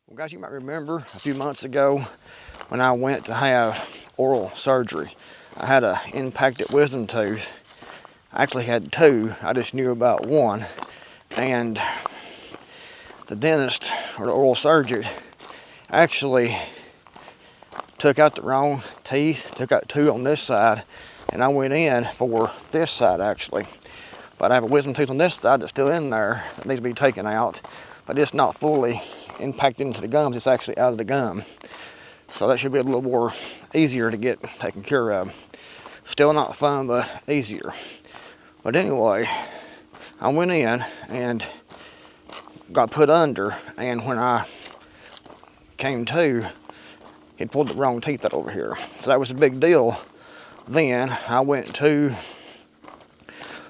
Well, guys, you might remember a few months ago when I went to have oral surgery. I had an impacted wisdom tooth. I actually had two. I just knew about one. And the dentist, or the oral surgeon, actually took out the wrong teeth, took out two on this side, and I went in for this side actually. But I have a wisdom tooth on this side that's still in there that needs to be taken out, but it's not fully impacted into the gums, it's actually out of the gum. So that should be a little more easier to get taken care of. Still not fun, but easier. But anyway, I went in and got put under, and when I came to, he'd pulled the wrong teeth out over here. So that was a big deal. Then I went to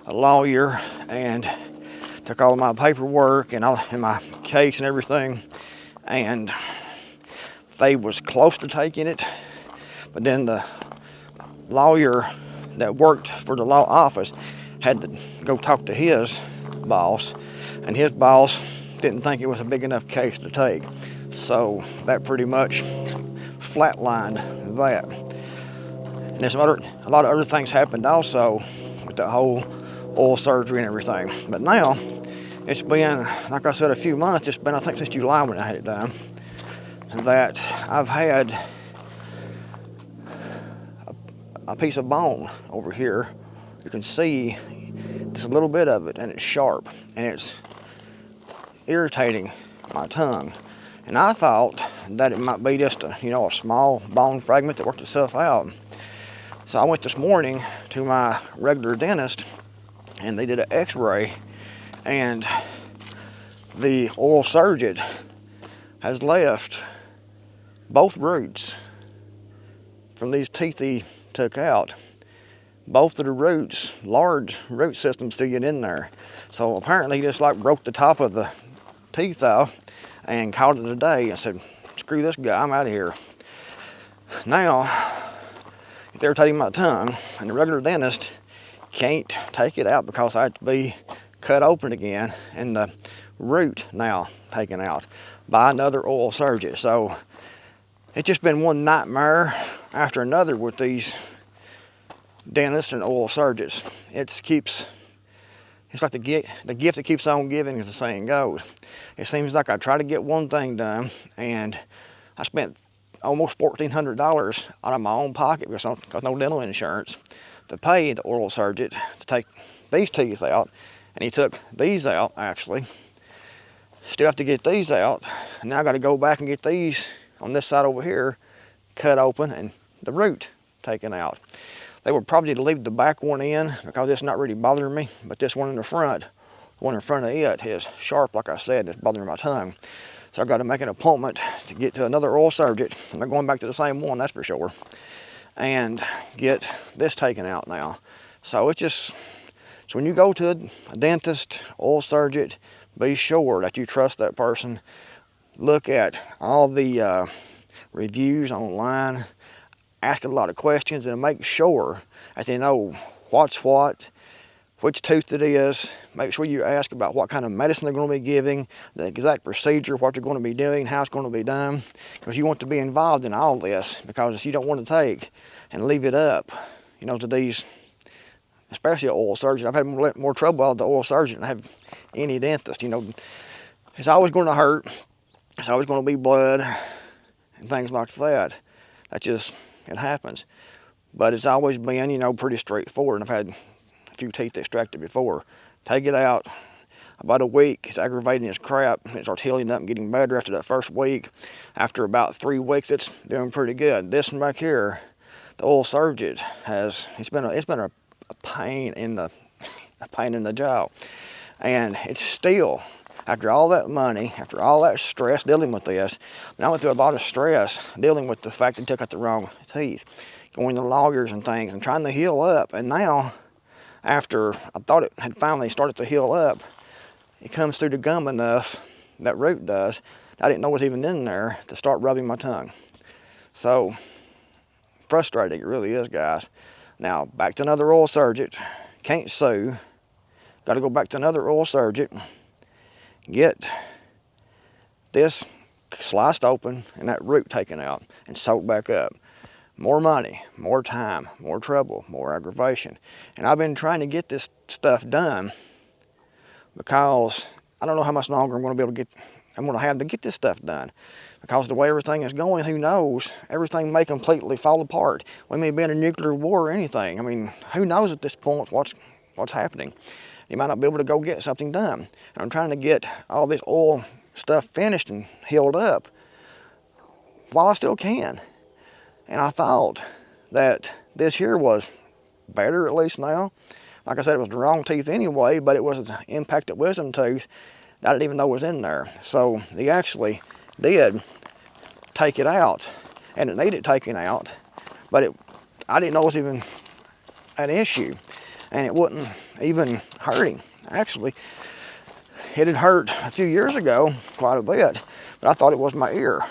a lawyer and took all of my paperwork and my case and everything, and they was close to taking it, but then the lawyer that worked for the law office had to go talk to his boss, and his boss didn't think it was a big enough case to take. So that pretty much flatlined that. And there's a lot of other things happened also with the whole oral surgery and everything. But now, it's been, like I said, a few months. It's been, I think, since July when I had it done, that I've had a piece of bone over here. You can see just a little bit of it, and it's sharp, and it's irritating my tongue. And I thought that it might be just a small bone fragment that worked itself out. So I went this morning to my regular dentist, and they did an x-ray, and the oral surgeon has left both roots from these teeth he took out. Both of the roots, large root systems, still get in there. So apparently he just broke the top of the teeth off and called it a day and said, screw this guy, I'm out of here. Now, it's irritating my tongue, and the regular dentist can't take it out because I have to be cut open again and the root now taken out by another oral surgeon. So it's just been one nightmare after another with these dentists and oral surgeons. It's like the gift that keeps on giving, as the saying goes. It seems like I try to get one thing done, and I spent almost $1,400 out of my own pocket because no dental insurance to pay the oral surgeon to take these teeth out, and he took these out actually. Still have to get these out, and now I got to go back and get these on this side over here cut open and the root taken out. They would probably leave the back one in because it's not really bothering me, but this one in the front, the one in front of it is sharp, like I said, it's bothering my tongue. So I've got to make an appointment to get to another oral surgeon. I'm not going back to the same one, that's for sure, and get this taken out now. So when you go to a dentist, oral surgeon, be sure that you trust that person. Look at all the reviews online, ask a lot of questions, and make sure that they know what's what, which tooth it is. Make sure you ask about what kind of medicine they're going to be giving, the exact procedure, what they're going to be doing, how it's going to be done, because you want to be involved in all this, because you don't want to take and leave it up, to these, especially oral surgeons. I've had more trouble with the oral surgeon than I have any dentist. It's always going to hurt. It's always going to be blood and things like that. It happens. But it's always been, pretty straightforward. And I've had a few teeth extracted before. Take it out. About a week, it's aggravating as crap. It starts healing up and getting better after that first week. After about 3 weeks, it's doing pretty good. This one back here, the oral surgeon it's been a pain in the jaw. And it's still, after all that money, after all that stress dealing with this, I went through a lot of stress dealing with the fact that they took out the wrong teeth, going to lawyers and things and trying to heal up. And now, after I thought it had finally started to heal up, it comes through the gum enough, that root does, I didn't know what's even in there to start rubbing my tongue. So, frustrating it really is, guys. Now, back to another oral surgeon. Can't sue. Got to go back to another oral surgeon. Get this sliced open and that root taken out and soaked back up. More money, more time, more trouble, more aggravation. And I've been trying to get this stuff done because I don't know how much longer I'm going to have to get this stuff done. Because the way everything is going, who knows? Everything may completely fall apart. We may be in a nuclear war or anything. I mean, who knows at this point what's happening? You might not be able to go get something done. And I'm trying to get all this oil stuff finished and healed up while I still can. And I thought that this here was better, at least now. Like I said, it was the wrong teeth anyway, but it was an impacted wisdom tooth that I didn't even know was in there. So they actually did take it out, and it needed taking out, but I didn't know it was even an issue, and it wasn't even hurting. Actually, it had hurt a few years ago quite a bit, but I thought it was my ear.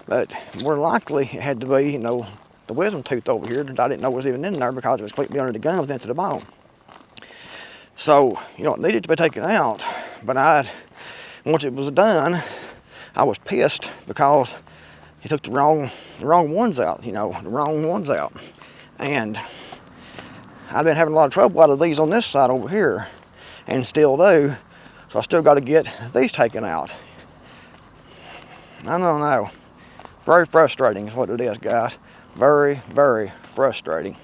But more than likely, it had to be, the wisdom tooth over here that I didn't know was even in there because it was completely under the gums into the bone. So, it needed to be taken out, but once it was done, I was pissed because he took the wrong ones out, the wrong ones out. And I've been having a lot of trouble out of these on this side over here, and still do. So I still got to get these taken out. I don't know. Very frustrating is what it is, guys. Very, very frustrating.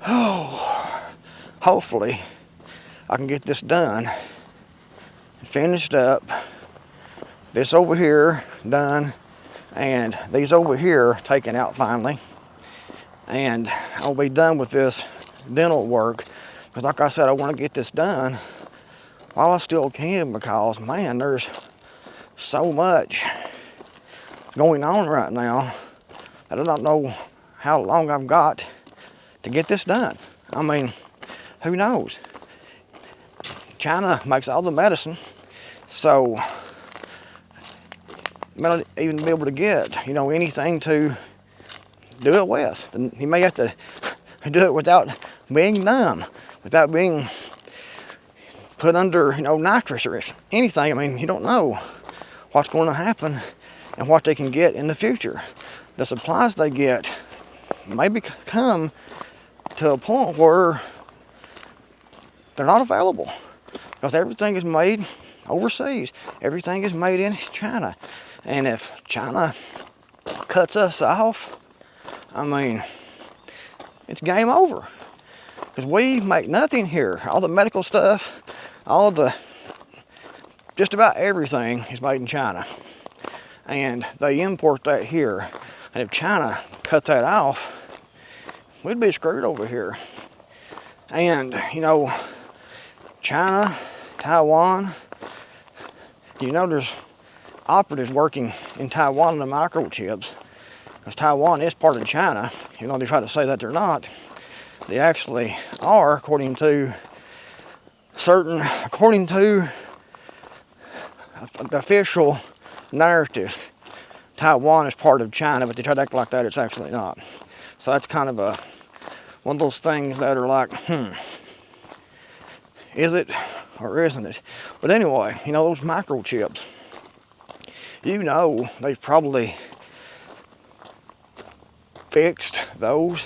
Oh, hopefully I can get this done, finished up. This over here done, and these over here taken out finally. And I'll be done with this dental work, because like I said, I want to get this done while I still can, because man, there's so much going on right now that I don't know how long I've got to get this done. I mean, who knows? China makes all the medicine, so you may not even be able to get, anything to do it with. And you may have to do it without being numb, without being put under, nitrous or anything. I mean, you don't know what's going to happen and what they can get in the future. The supplies they get maybe come to a point where they're not available, because everything is made overseas. Everything is made in China. And if China cuts us off, I mean, it's game over. Because we make nothing here. All the medical stuff, just about everything is made in China. And they import that here. And if China cut that off, we'd be screwed over here. And, China, Taiwan, there's operatives working in Taiwan on the microchips, because Taiwan is part of China. They try to say that they're not. They actually are, according to the official narrative. Taiwan is part of China, but they try to act like that it's actually not. So that's kind of one of those things that are like, is it or isn't it? But anyway, those microchips, they've probably fixed those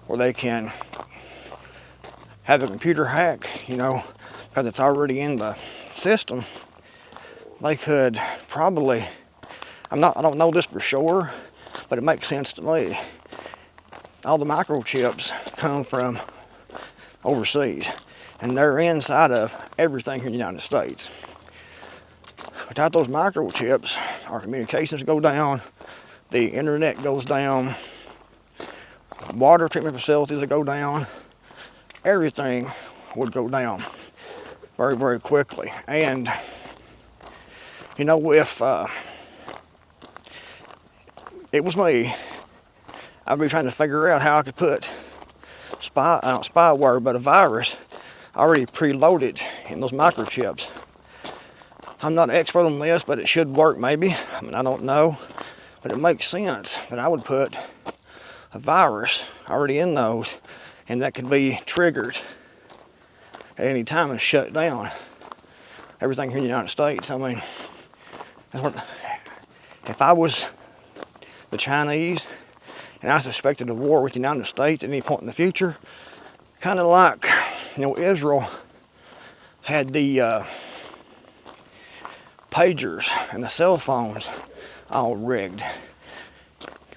where they can have a computer hack, because it's already in the system. They could probably, I don't know this for sure, but it makes sense to me. All the microchips come from overseas, and they're inside of everything here in the United States. Without those microchips, our communications go down, the internet goes down, water treatment facilities that go down, everything would go down very, very quickly. And if it was me, I'd be trying to figure out how I could put spyware, but a virus already preloaded in those microchips. I'm not an expert on this, but it should work maybe. I don't know, but it makes sense that I would put a virus already in those, and that could be triggered at any time and shut down everything here in the United States. I mean, that's what, if I was the Chinese and I suspected a war with the United States at any point in the future, kind of like, Israel had the pagers and the cell phones all rigged.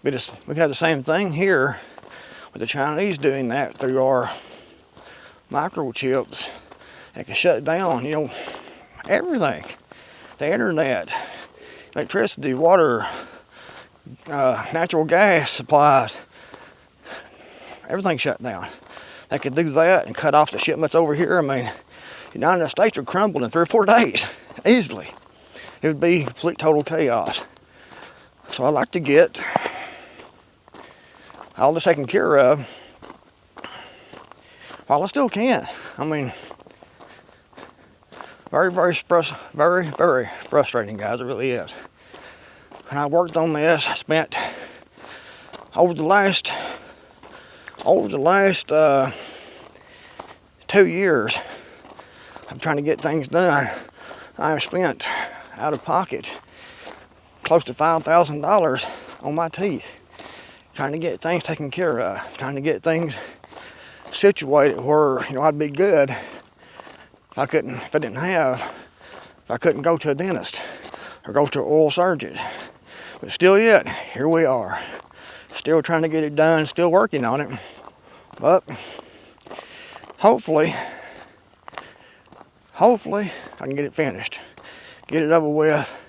We had the same thing here with the Chinese doing that through our microchips. They can shut down, everything. The internet, electricity, water, natural gas supplies, everything shut down. They could do that and cut off the shipments over here. I mean, the United States would crumble in 3 or 4 days, easily. It would be complete total chaos. So I like to get all this taken care of while I still can. I mean, very, very frustrating, guys. It really is. And I worked on this. I spent over the last 2 years, I'm trying to get things done. I have spent out of pocket close to $5,000 on my teeth, trying to get things taken care of, trying to get things situated where I'd be good if I couldn't go to a dentist or go to an oral surgeon. But still yet, here we are, still trying to get it done, still working on it. But hopefully I can get it finished, get it over with,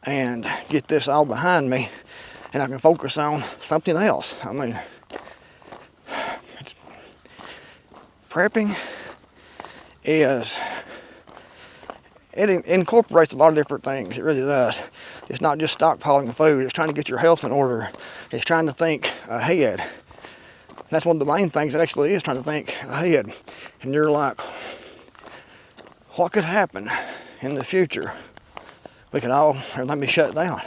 and get this all behind me, and I can focus on something else. I mean, prepping it incorporates a lot of different things. It really does. It's not just stockpiling food. It's trying to get your health in order. It's trying to think ahead. That's one of the main things it actually is, trying to think ahead. And you're like, what could happen in the future? Everything be shut down.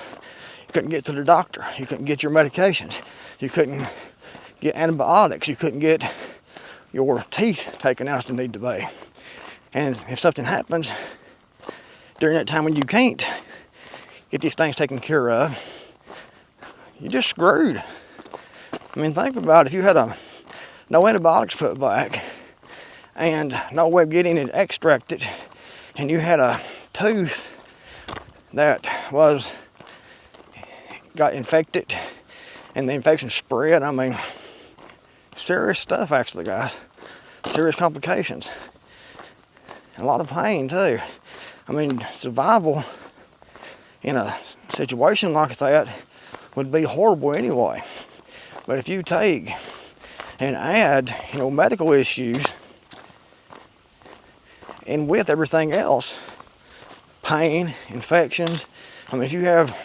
You couldn't get to the doctor. You couldn't get your medications. You couldn't get antibiotics. You couldn't get your teeth taken out as they need to be. And if something happens during that time when you can't get these things taken care of, you're just screwed. I mean, think about it. If you had no antibiotics put back and no way of getting it extracted, and you had a tooth that got infected and the infection spread, I mean, serious stuff actually, guys. Serious complications. A lot of pain too. I mean, survival in a situation like that would be horrible anyway. But if you take and add, medical issues, and with everything else, pain, infections. I mean, if you have,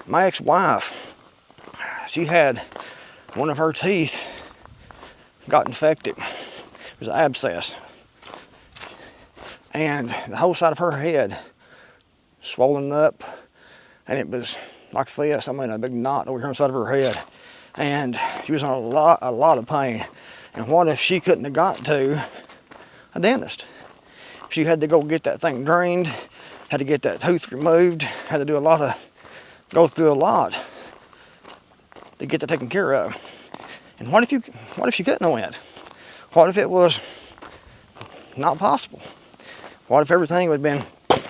my ex-wife, she had one of her teeth got infected. It was an abscess. And the whole side of her head swollen up, and it was like this. I mean, a big knot over here on the side of her head. And she was in a lot of pain. And what if she couldn't have got to a dentist? She had to go get that thing drained, had to get that tooth removed, had to go through a lot to get that taken care of. And what if she couldn't have went? What if it was not possible? What if everything would have been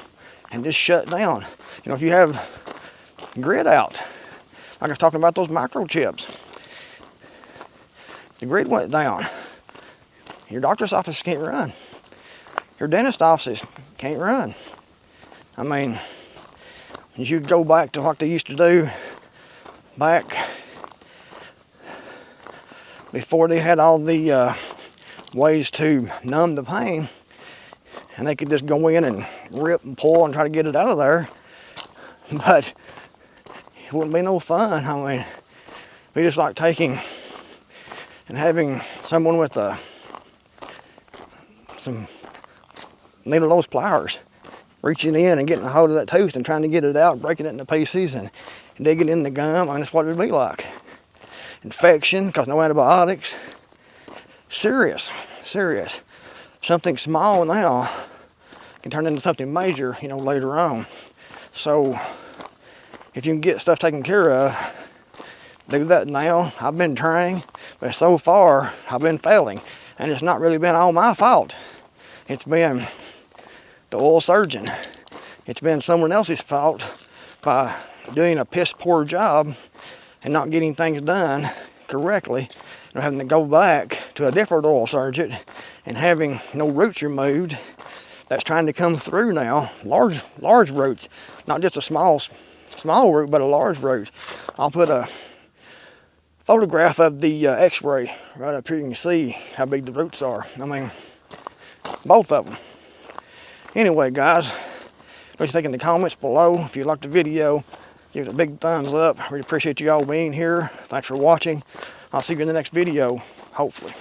and just shut down? If you have grid out, like I was talking about those microchips, the grid went down. Your doctor's office can't run. Your dentist offices can't run. I mean, you go back to what they used to do back before they had all the ways to numb the pain, and they could just go in and rip and pull and try to get it out of there. But it wouldn't be no fun. I mean, we just like taking and having someone with some needle nose pliers reaching in and getting a hold of that tooth and trying to get it out and breaking it into pieces and digging in the gum. I mean, that's what it would be like. Infection, because no antibiotics. Serious. Something small now can turn into something major, you know, later on. So if you can get stuff taken care of, do that now. I've been trying, but so far I've been failing, and it's not really been all my fault. It's been the oil surgeon. It's been someone else's fault by doing a piss poor job and not getting things done correctly, and having to go back to a different oil surgeon and having no roots removed. That's trying to come through now, large roots, not just a small root, but a large root. I'll put a photograph of the x-ray right up here. You can see how big the roots are. I mean, both of them. Anyway, guys, what you think in the comments below. If you liked the video, give it a big thumbs up. I really appreciate you all being here. Thanks for watching. I'll see you in the next video, hopefully.